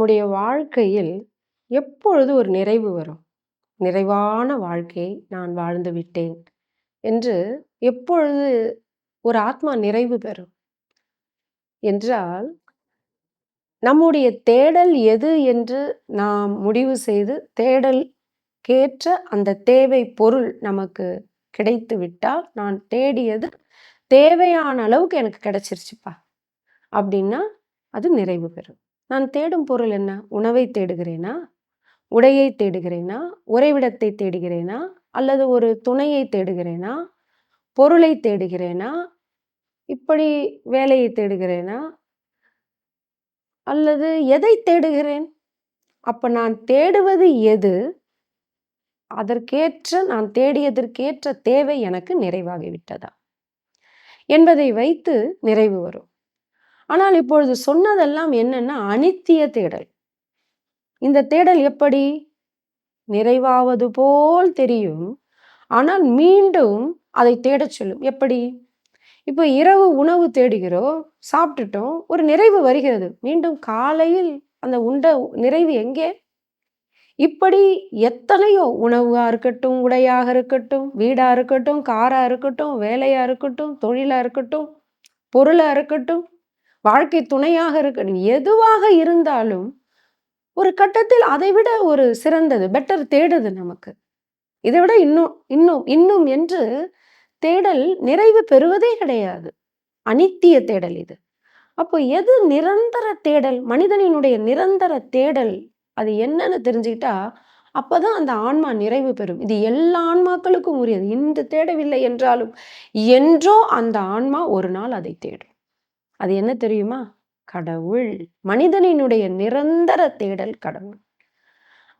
நம்முடைய வாழ்க்கையில் எப்பொழுது ஒரு நிறைவு வரும்? நிறைவான வாழ்க்கையை நான் வாழ்ந்து விட்டேன் என்று எப்பொழுது ஒரு ஆத்மா நிறைவு பெறும் என்றால், நம்முடைய தேடல் எது என்று நாம் முடிவு செய்து தேடலுக்கேற்ற அந்த தேவை பொருள் நமக்கு கிடைத்து விட்டால், நான் தேடியது தேவையான அளவுக்கு எனக்கு கிடைச்சிருச்சுப்பா அப்படின்னா, அது நிறைவு பெறும். நான் தேடும் பொருள் என்ன? உணவை தேடுகிறேனா? உடையை தேடுகிறேனா? உறைவிடத்தை தேடுகிறேனா? அல்லது ஒரு துணையை தேடுகிறேனா? பொருளை தேடுகிறேனா? இப்படி வேலையை தேடுகிறேனா? அல்லது எதை தேடுகிறேன்? அப்ப நான் தேடுவது எது? நான் தேடியதற்கேற்ற தேவை எனக்கு நிறைவாகிவிட்டதா? என்பதை வைத்து நிறைவு வரும். ஆனால் இப்பொழுது சொன்னதெல்லாம் என்னன்னா, அனித்திய தேடல். இந்த தேடல் எப்படி? நிறைவாவது போல் தெரியும். ஆனால் மீண்டும் அதை தேடச் சொல்லும். எப்படி? இப்போ இரவு உணவு தேடுகிறோம், சாப்பிட்டுட்டோம், ஒரு நிறைவு வருகிறது. மீண்டும் காலையில் அந்த உண்ட நிறைவு எங்கே? இப்படி எத்தனையோ உணவா இருக்கட்டும், உடையாக இருக்கட்டும், வீடா இருக்கட்டும், காரா இருக்கட்டும், வேலையா இருக்கட்டும், தொழிலா இருக்கட்டும், பொருளா இருக்கட்டும், வாழ்க்கை துணையாக இருக்கட்டும், எதுவாக இருந்தாலும் ஒரு கட்டத்தில் அதை விட ஒரு சிறந்தது, பெட்டர் தேடுது நமக்கு. இதை விட இன்னும் இன்னும் இன்னும் என்று தேடல் நிறைவு பெறுவதே கிடையாது. அனித்திய தேடல் இது. அப்போ எது நிரந்தர தேடல்? மனிதனினுடைய நிரந்தர தேடல் அது என்னன்னு தெரிஞ்சுக்கிட்டா, அப்பதான் அந்த ஆன்மா நிறைவு பெறும். இது எல்லா ஆன்மாக்களுக்கும் உரியது. இன்று தேடவில்லை என்றாலும் என்றோ அந்த ஆன்மா ஒரு நாள் அதை தேடும். அது என்ன தெரியுமா? கடவுள். மனிதனினுடைய நிரந்தர தேடல் கடவுள்.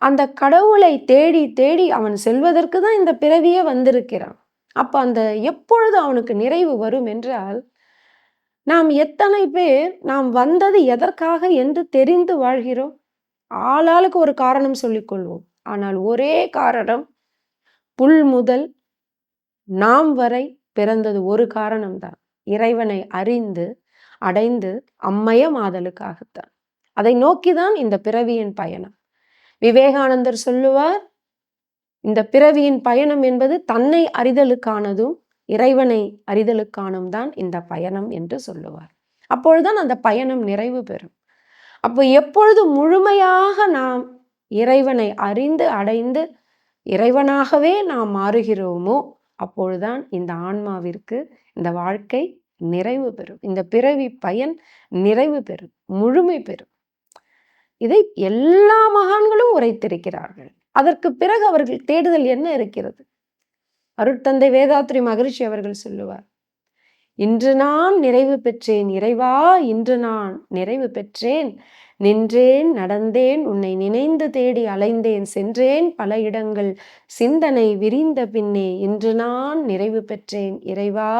அந்த கடவுளை தேடி தேடி அவன் செல்வதற்கு தான் இந்த பிறவியே வந்திருக்கிறான். அப்ப அந்த எப்பொழுது அவனுக்கு நிறைவு வரும் என்றால், நாம் எத்தனை பேர் நாம் வந்தது எதற்காக என்று தெரிந்து வாழ்கிறோம்? ஆளாளுக்கு ஒரு காரணம் சொல்லிக் கொள்வோம். ஆனால் ஒரே காரணம், புல் முதல் நாம் வரை பிறந்தது ஒரு காரணம்தான். இறைவனை அறிந்து அடைந்து அம்மயமாதலுக்காகத்தான். அதை நோக்கிதான் இந்த பிறவியின் பயணம். விவேகானந்தர் சொல்லுவார், இந்த பிறவியின் பயணம் என்பது தன்னை அறிதலுக்கானதும் இறைவனை அறிதலுக்கானும் தான் இந்த பயணம் என்று சொல்லுவார். அப்பொழுதுதான் அந்த பயணம் நிறைவு பெறும். அப்போ எப்பொழுது முழுமையாக நாம் இறைவனை அறிந்து அடைந்து இறைவனாகவே நாம் மாறுகிறோமோ அப்பொழுதுதான் இந்த ஆன்மாவிற்கு இந்த வாழ்க்கை நிறைவு பெறும். இந்த பிறவி பயன் நிறைவு பெறும், முழுமை பெறும். இதை எல்லா மகான்களும் உரைத்திருக்கிறார்கள். அதற்கு பிறகு அவர்கள் தேடுதல் என்ன இருக்கிறது? அருட்தந்தை வேதாத்ரி மகரிஷி அவர்கள் சொல்லுவார், இன்று நான் நிறைவு பெற்றேன் இறைவா, இன்று நான் நிறைவு பெற்றேன். நின்றேன், நடந்தேன், உன்னை நினைந்து தேடி அலைந்தேன், சென்றேன் பல இடங்கள், சிந்தனை விரிந்த பின்னே இன்று நான் நிறைவு பெற்றேன் இறைவா,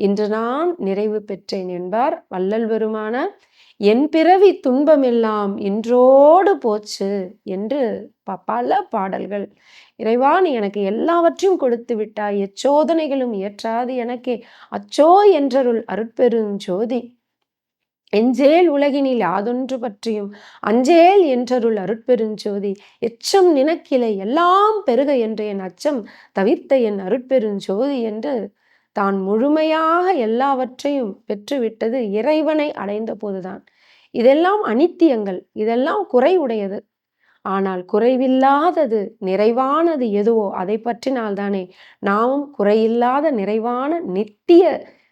இன்று நான் நிறைவு பெற்றேன் என்பார் வள்ளல் பெருமானார். என் பிறவி துன்பமெல்லாம் இன்றோடு போச்சு என்று பல பாடல்கள். இறைவா, நீ எனக்கு எல்லாவற்றையும் கொடுத்து விட்டாய், எச்சோதனைகளும் ஏற்றாது எனக்கே அச்சோ என்றருள் அருட்பெருஞ்சோதி. எஞ்சேல் உலகினில் யாதொன்று பற்றியும் அஞ்சேல் என்றருள் அருட்பெருஞ்சோதி. எச்சம் நினக்கிலை எல்லாம் பெருக என்று என் அச்சம் தவிர்த்த என் அருட்பெருஞ்சோதி என்று தான் முழுமையாக எல்லாவற்றையும் பெற்றுவிட்டது இறைவனை அடைந்த போதுதான். இதெல்லாம் அனித்தியங்கள், இதெல்லாம் குறைவுடையது. ஆனால் குறைவில்லாதது நிறைவானது எதுவோ அதை பற்றினால்தானே நாமும் குறையில்லாத நிறைவான நித்திய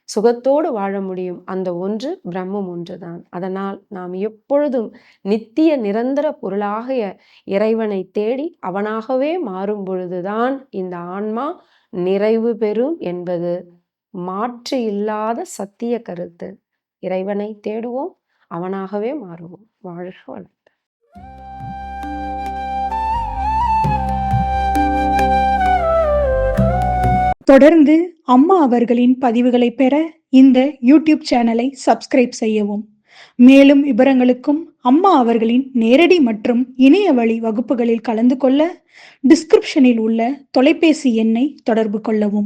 சுகத்தோடு வாழ முடியும். அந்த ஒன்று பிரம்மம் ஒன்றுதான். அதனால் நாம் எப்பொழுதும் நித்திய நிரந்தர பொருளாகிய இறைவனை தேடி அவனாகவே மாறும் பொழுதுதான் இந்த ஆன்மா நிறைவு பெறும் என்பது மாற்று இல்லாத சத்திய கருத்து. இறைவனை தேடுவோம், அவனாகவே மாறுவோம். வாழ்க வளமுடன். தொடர்ந்து அம்மா அவர்களின் பதிவுகளை பெற இந்த யூடியூப் சேனலை சப்ஸ்கிரைப் செய்யவும். மேலும் விவரங்களுக்கும் அம்மா அவர்களின் நேரடி மற்றும் இணைய வழி வகுப்புகளில் கலந்து கொள்ள டிஸ்கிரிப்ஷனில் உள்ள தொலைபேசி எண்ணை தொடர்பு கொள்ளவும்.